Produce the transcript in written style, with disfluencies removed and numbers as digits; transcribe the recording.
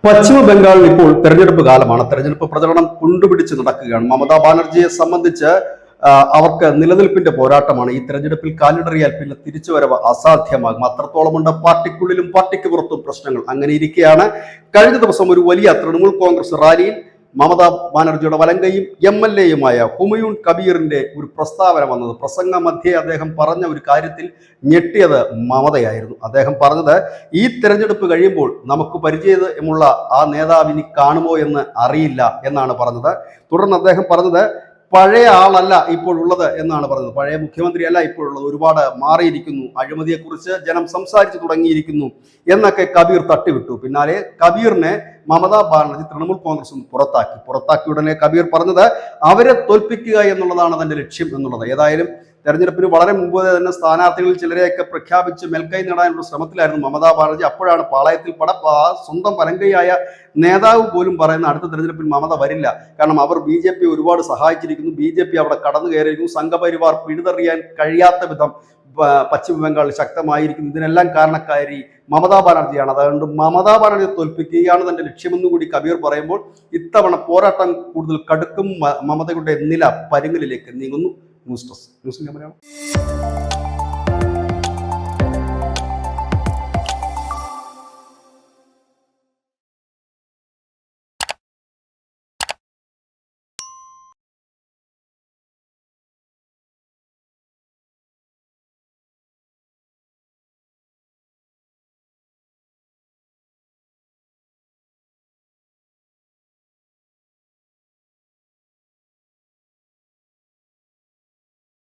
പശ്ചിമ ബംഗാളിൽ ഇപ്പോൾ തെരഞ്ഞെടുപ്പ് കാലമാണ്. തെരഞ്ഞെടുപ്പ് പ്രചരണം കൊണ്ടുപിടിച്ച് നടക്കുകയാണ്. മമതാ ബാനർജിയെ സംബന്ധിച്ച് അവർക്ക് നിലനിൽപ്പിന്റെ പോരാട്ടമാണ്. ഈ തെരഞ്ഞെടുപ്പിൽ കാലിടറിയാൽ പിന്നെ തിരിച്ചുവരവ് അസാധ്യമാകും. അത്രത്തോളമുണ്ട് പാർട്ടിക്കുള്ളിലും പാർട്ടിക്ക് പുറത്തും പ്രശ്നങ്ങൾ. അങ്ങനെ ഇരിക്കെയാണ് കഴിഞ്ഞ ദിവസം ഒരു വലിയ തൃണമൂൽ കോൺഗ്രസ് റാലിയിൽ മമതാ ബാനർജിയുടെ വലങ്കയും MLA-യുമായ ഹുമയൂൺ കബീറിന്റെ ഒരു പ്രസ്താവന വന്നത്. പ്രസംഗ മധ്യേ അദ്ദേഹം പറഞ്ഞ ഒരു കാര്യത്തിൽ ഞെട്ടിയത് മമതയായിരുന്നു. അദ്ദേഹം പറഞ്ഞത്, ഈ തെരഞ്ഞെടുപ്പ് കഴിയുമ്പോൾ നമുക്ക് പരിചയമുള്ള ആ നേതാവിനി കാണുമോ എന്ന് അറിയില്ല എന്നാണ് പറഞ്ഞത്. തുടർന്ന് അദ്ദേഹം പറഞ്ഞത്, പഴയ ആളല്ല ഇപ്പോഴുള്ളത് എന്നാണ് പറഞ്ഞത്. പഴയ മുഖ്യമന്ത്രിയല്ല ഇപ്പോഴുള്ളത്, ഒരുപാട് മാറിയിരിക്കുന്നു, അഴിമതിയെക്കുറിച്ച് ജനം സംസാരിച്ചു തുടങ്ങിയിരിക്കുന്നു എന്നൊക്കെ കബീർ തട്ടിവിട്ടു. പിന്നാലെ കബീറിനെ മമതാ ബാനർജി തൃണമൂൽ കോൺഗ്രസ് പുറത്താക്കി ഉടനെ കബീർ പറഞ്ഞത്, അവരെ തോൽപ്പിക്കുക എന്നുള്ളതാണ് തന്റെ ലക്ഷ്യം എന്നുള്ളത്. ഏതായാലും തെരഞ്ഞെടുപ്പിന് വളരെ മുമ്പ് തന്നെ സ്ഥാനാർത്ഥികളിൽ ചിലരെയൊക്കെ പ്രഖ്യാപിച്ച് മേൽക്കൈ നേടാനുള്ള ശ്രമത്തിലായിരുന്നു മമതാ ബാനർജി. അപ്പോഴാണ് പാളയത്തിൽ സ്വന്തം വലങ്കയായ നേതാവ് പോലും പറയുന്ന അടുത്ത തെരഞ്ഞെടുപ്പിൽ മമത വരില്ല, കാരണം അവർ BJP ഒരുപാട് സഹായിച്ചിരിക്കുന്നു, BJP അവിടെ കടന്നു കയറിയിരിക്കുന്നു, സംഘപരിവാർ പിഴുതെറിയാൻ കഴിയാത്ത വിധം പശ്ചിമ ബംഗാളിൽ ശക്തമായിരിക്കുന്നു, ഇതിനെല്ലാം കാരണക്കാരി മമതാ ബാനർജിയാണ്. അതുകൊണ്ട് മമതാ ബാനർജിയെ തോൽപ്പിക്കുകയാണ് തന്റെ ലക്ഷ്യമെന്ന് കൂടി കബീർ പറയുമ്പോൾ ഇത്തവണ പോരാട്ടം കൂടുതൽ കടുക്കും. മമതയുടെ നില പരുങ്ങലിലേക്ക് നീങ്ങുന്നു. News desk.